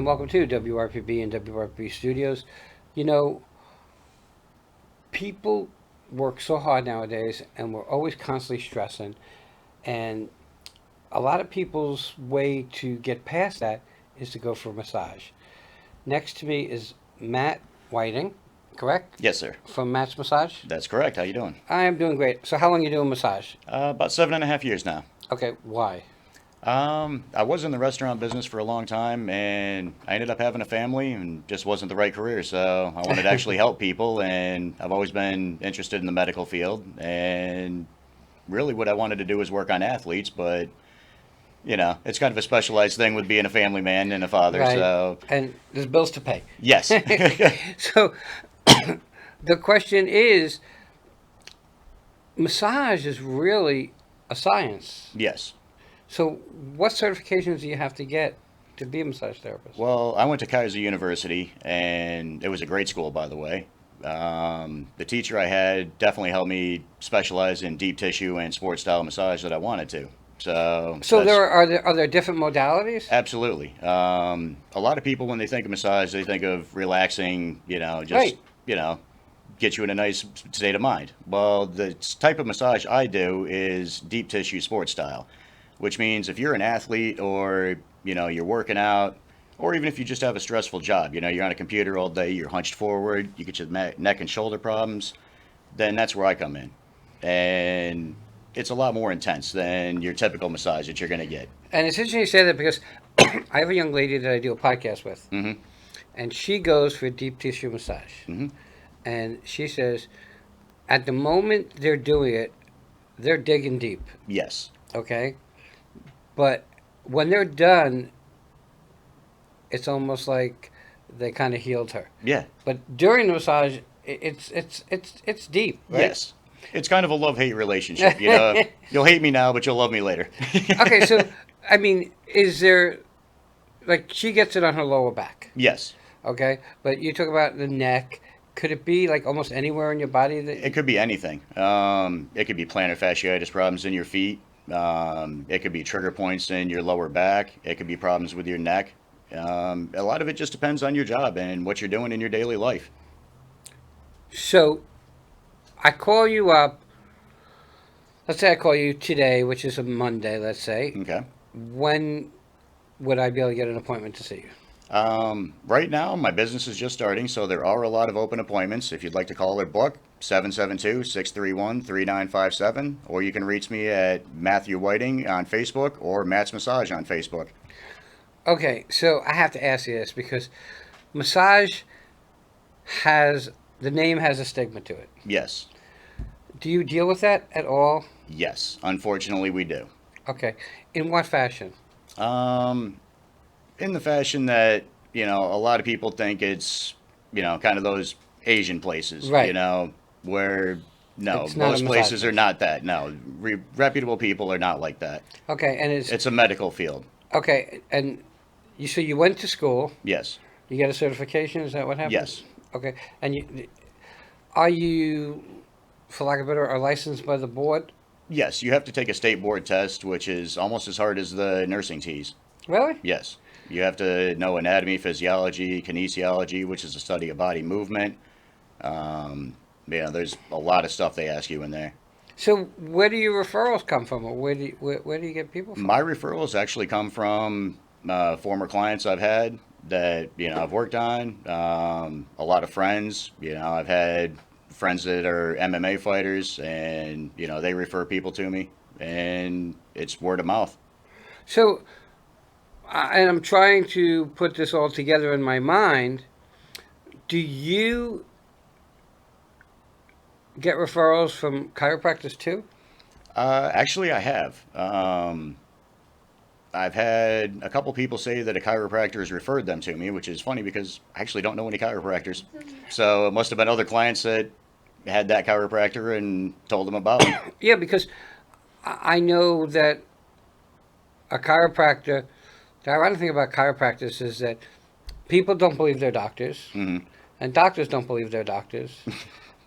and welcome to WRPB and WRPB Studios. You know, people work so hard nowadays, and we're always constantly stressing. And a lot of people's way to get past that is to go for a massage. Next to me is Matt Whiting, correct? Yes, sir. From Matt's Massage. That's correct. How you doing? I am doing great. So, how long you doing massage? About 7.5 years now. Okay, why? I was in the restaurant business for a long time, and I ended up having a family, and just wasn't the right career. So I wanted to actually help people, and I've always been interested in the medical field. And really, what I wanted to do was work on athletes, but it's kind of a specialized thing with being a family man and a father. Right. So And there's bills to pay. yes, So, the question is, massage is really a science. yes. So, what certifications do you have to get to be a massage therapist? Well, I went to Kaiser University, and it was a great school, by the way. The teacher I had definitely helped me specialize in deep tissue and sports style massage that I wanted to. So are there different modalities? Absolutely. A lot of people, when they think of massage, they think of relaxing, just, Right. get you in a nice state of mind. Well, the type of massage I do is deep tissue sports style, which means if you're an athlete or, you're working out, or even if you just have a stressful job, you're on a computer all day, you're hunched forward, you get your neck and shoulder problems, then that's where I come in. And it's a lot more intense than your typical massage that you're going to get. And it's interesting you say that because I have a young lady that I do a podcast with, Mm-hmm. and she goes for deep tissue massage. Mm-hmm. And she says, at the moment they're doing it, they're digging deep, Yes. okay? But when they're done, it's almost like they kind of healed her. Yeah. But during the massage, it's deep, right? Yes. It's kind of a love-hate relationship. You'll hate me now, but you'll love me later. Okay, so I mean, is there like she gets it on her lower back, Yes. okay? But you talk about the neck. Could it be like almost anywhere in your body that? It could be anything. It could be plantar fasciitis problems in your feet. It could be trigger points in your lower back. It could be problems with your neck. A lot of it just depends on your job and what you're doing in your daily life. So, I call you up. Let's say I call you today, which is a Monday. Let's say. Okay. When would I be able to get an appointment to see you? Right now, my business is just starting, so there are a lot of open appointments. If you'd like to call or book, 772-631-3957, or you can reach me at Matthew Whiting on Facebook or Matt's Massage on Facebook. Okay, so I have to ask you this because massage has the name has a stigma to it. Yes. Do you deal with that at all? Yes. Unfortunately, we do. Okay. In what fashion? In the fashion that, a lot of people think it's, kind of those Asian places, Right. where, no, It's not a most massage places are place. not that. No, reputable people are not like that. Okay, and It's a medical field. okay, and so you went to school. Yes. You got a certification. Is that what happened? Yes. Okay, and are you, for lack of a better, are licensed by the board? Yes, you have to take a state board test, which is almost as hard as the nursing teas. Really? Yes. You have to know anatomy, physiology, kinesiology, which is the study of body movement. There's a lot of stuff they ask you in there. So where do your referrals come from, or where do you get people from? My referrals actually come from former clients I've had that, I've worked on. A lot of friends. I've had friends that are MMA fighters, and, they refer people to me, and it's word of mouth. So, and I'm trying to put this all together in my mind. Do you get referrals from chiropractors too? Actually, I have. I've had a couple people say that a chiropractor has referred them to me, which is funny because I actually don't know any chiropractors. So it must have been other clients that had that chiropractor and told them about me. Yeah, because I know that a chiropractor. The ironic thing about chiropractors is that people don't believe they're doctors, Hmm. and doctors don't believe they're doctors,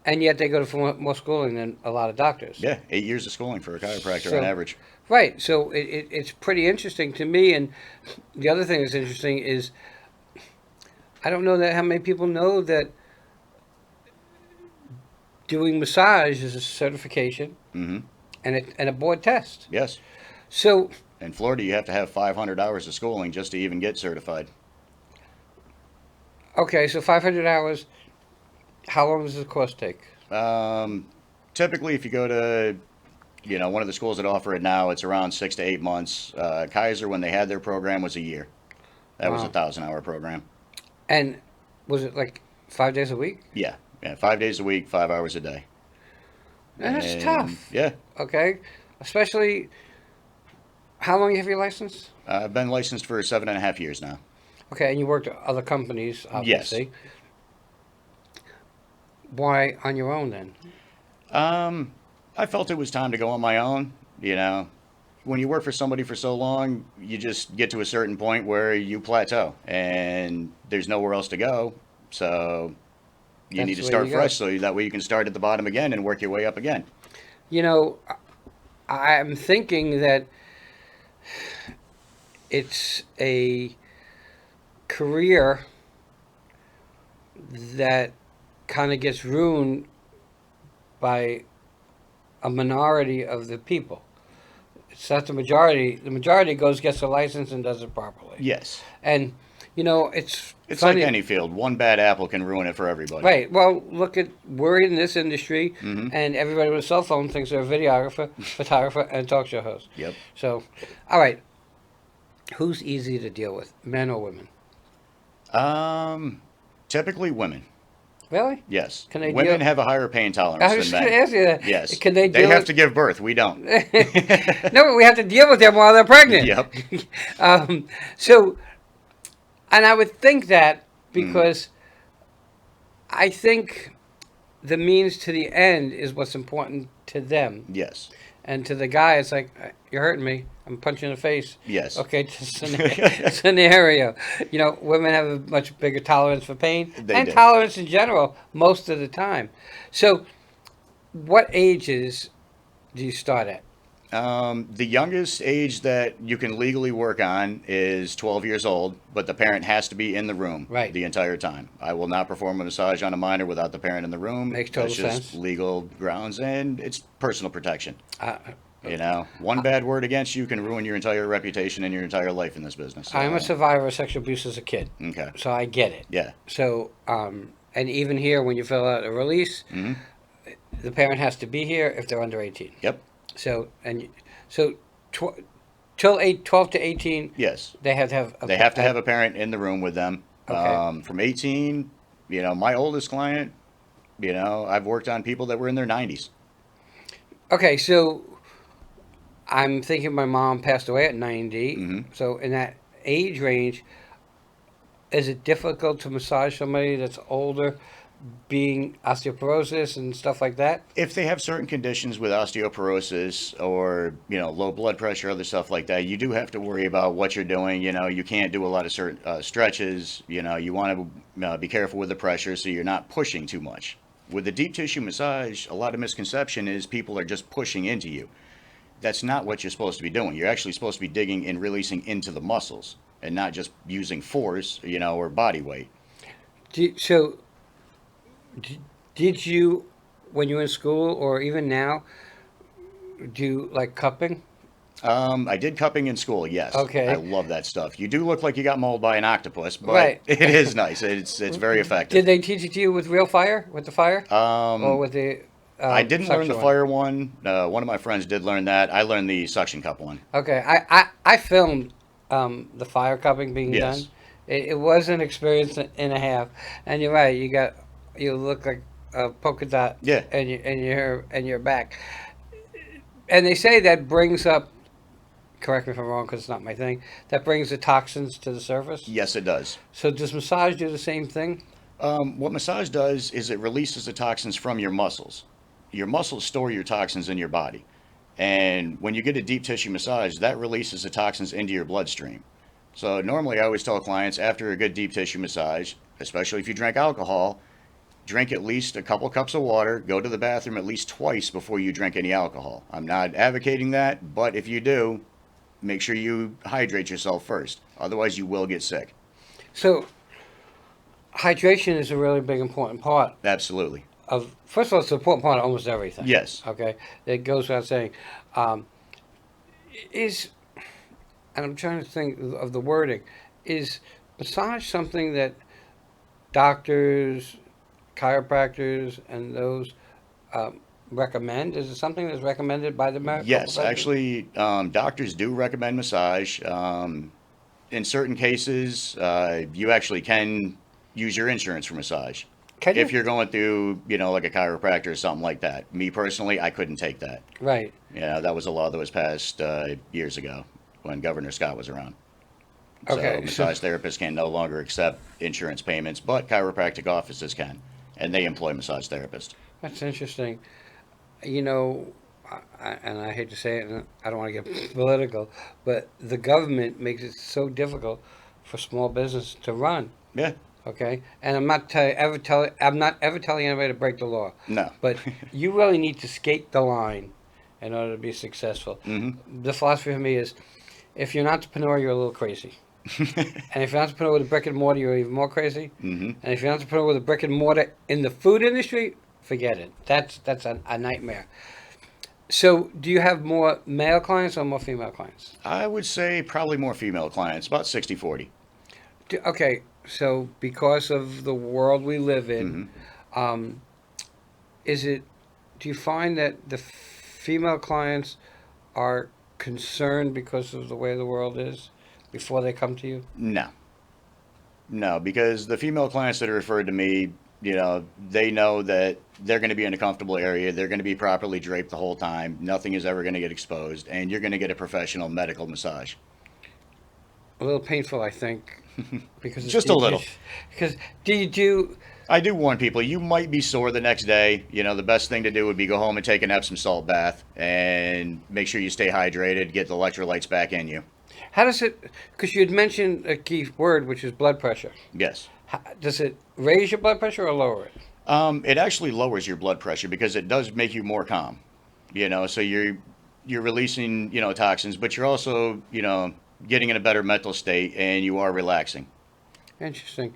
and yet they go to more schooling than a lot of doctors. Yeah, 8 years of schooling for a chiropractor So- on average. Right. So it's pretty interesting to me. And the other thing that's interesting is I don't know that how many people know that doing massage is a certification Mm-hmm. and a board test. Yes. So, In Florida, you have to have 500 hours of schooling just to even get certified. okay, so 500 hours. How long does the course take? Um, Typically, if you go to one of the schools that offer it now, it's around 6 to 8 months. Kaiser, when they had their program, was a year. That was a Wow. 1,000-hour program. And was it like 5 days a week? Yeah, yeah, 5 days a week, 5 hours a day, And that's and tough. yeah, Okay, especially how long you have your license? I've been licensed for 7.5 years now. Okay, and you worked at other companies, Yes. obviously. Why on your own then? Um, I felt it was time to go on my own. When you work for somebody for so long, you just get to a certain point where you plateau and there's nowhere else to go. So you need That's to the way start you go. fresh so that way you can start at the bottom again and work your way up again. You know, I'm thinking that it's a career that kind of gets ruined by a minority of the people. It's not the majority. The majority goes gets a license and does it properly. Yes. And it's It's like funny. any field. One bad apple can ruin it for everybody. Right. Well, look at we're in this industry, Mm-hmm. and everybody with a cell phone thinks they're a videographer, photographer, and talk show host. Yep. So, all right, who's easy to deal with, men or women? Um, Typically women. Really? Yes. Can they Women deal? have a higher pain tolerance I than was just going men. to ask you that. Yes. Can they They deal have with? to give birth. We don't. No, but we have to deal with them while they're pregnant. Yep. um, so, and I would think that Mm, because I think the means to the end is what's important to them. yes. And to the guy, it's like, you're hurting me. I'm punching in the face. Yes. Okay, scenario. Women have a much bigger tolerance for pain They and do. tolerance in general most of the time. So, what ages do you start at? The youngest age that you can legally work on is 12 years old, but the parent has to be in the room Right. the entire time. I will not perform a massage on a minor without the parent in the room. Makes total That's just sense. legal grounds and it's personal protection. Uh, One bad word against you can ruin your entire reputation and your entire life in this business. I'm a survivor of sexual abuse as a kid, Okay. so I get it. Yeah. So, and even here, when you fill out a release, Hmm. the parent has to be here if they're under 18. Yep. So till 12 to 18, Yes. they have to have. They have to have a parent in the room with them. Okay. From 18, my oldest client, I've worked on people that were in their 90s. Okay, so I'm thinking my mom passed away at 90. Hmm. So in that age range, is it difficult to massage somebody that's older, being osteoporosis and stuff like that? If they have certain conditions with osteoporosis or, low blood pressure, other stuff like that, you do have to worry about what you're doing. You can't do a lot of certain stretches. You want to be careful with the pressure so you're not pushing too much. With the deep tissue massage, a lot of misconception is people are just pushing into you. That's not what you're supposed to be doing. You're actually supposed to be digging and releasing into the muscles and not just using force, or body weight. So, did you, when you were in school or even now, do like cupping? I did cupping in school, yes. I Okay. love that stuff. You do look like you got mauled by an octopus, but Right. it is nice. It's very Did effective. they teach it to you with real fire, with the fire, or Um, with the I didn't learn the suction one? fire one. One of my friends did learn that. I learned the suction cup one. Okay, I filmed the fire cupping being Yes. done. It was an experience and a half. And you're right. You look like a polka dot. Yeah. And your back. And they say that brings up. Correct me if I'm wrong, because it's not my thing. That brings the toxins to the surface. Yes, it does. So does massage do the same thing? What massage does is it releases the toxins from your muscles. Your muscles store your toxins in your body. And when you get a deep tissue massage, that releases the toxins into your bloodstream. So normally I always tell clients after a good deep tissue massage, especially if you drink alcohol, drink at least a couple cups of water, go to the bathroom at least twice before you drink any alcohol. I'm not advocating that, but if you do, make sure you hydrate yourself first. Otherwise, you will get sick. So hydration is a really big important part Absolutely. of. First of all, it's an important part of almost everything. Yes. Okay, it goes without saying. Um, is and I'm trying to think of the wording. Is massage something that doctors, chiropractors, and those recommend? Is it something that's recommended by the medical Yes, profession? actually, doctors do recommend massage. In certain cases, you actually can use your insurance for massage. Can If you? you're going through, like a chiropractor or something like that. Me personally, I couldn't take that. Right. Yeah, that was a law that was passed years ago when Governor Scott was around. So Okay. So massage therapists can no longer accept insurance payments, but chiropractic offices can, and they employ massage therapists. that's interesting. You know, and I hate to say it, and I don't want to get political, but the government makes it so difficult for small business to run. Yeah, Okay, and I'm not ever telling anybody to break the law, no. but you really need to skate the line in order to be successful. Hmm. The philosophy for me is, if you're an entrepreneur, you're a little crazy, and if you're an entrepreneur with a brick and mortar, you're even more crazy, Hmm. and if you're an entrepreneur with a brick and mortar in the food industry, forget it. That's a nightmare. So, do you have more male clients or more female clients? I would say probably more female clients, about 60-40. Okay, so because of the world we live in, Hmm. um, is it? Do you find that the female clients are concerned because of the way the world is before they come to you? No, no, because the female clients that are referred to me, they know that they're going to be in a comfortable area. They're going to be properly draped the whole time. Nothing is ever going to get exposed, and you're going to get a professional medical massage. A little painful, I think, because it's Just a deep little. dish. Because do you do? I do warn people, you might be sore the next day. The best thing to do would be go home and take an Epsom salt bath and make sure you stay hydrated, get the electrolytes back in you. How does it? Because you had mentioned a key word, which is blood pressure. Yes. Does it raise your blood pressure or lower it? It actually lowers your blood pressure because it does make you more calm. So you're releasing, toxins, but you're also, getting in a better mental state and you are relaxing. Interesting.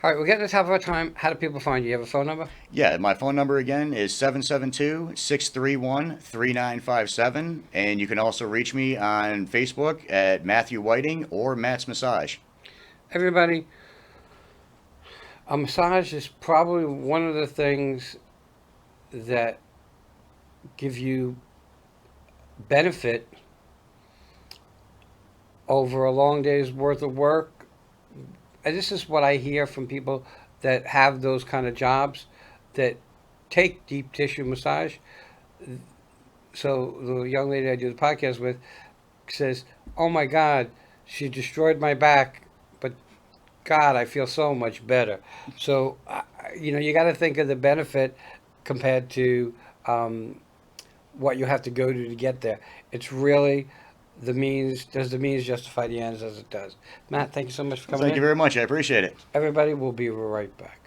All right, we're getting to the top of our time. How do people find you? You have a phone number? Yeah, my phone number again is 772-631-3957, and you can also reach me on Facebook at Matthew Whiting or Matt's Massage. Everybody, a massage is probably one of the things that give you benefit over a long day's worth of work. And this is what I hear from people that have those kind of jobs that take deep tissue massage. So the young lady I do the podcast with says, "Oh my God, she destroyed my back, but God, I feel so much better." So you got to think of the benefit compared to what you have to go to get there. It's really the means. Does the means justify the ends as it does? Matt, thank you so much for Well, coming thank you in. very much. I appreciate it. Everybody will be right back.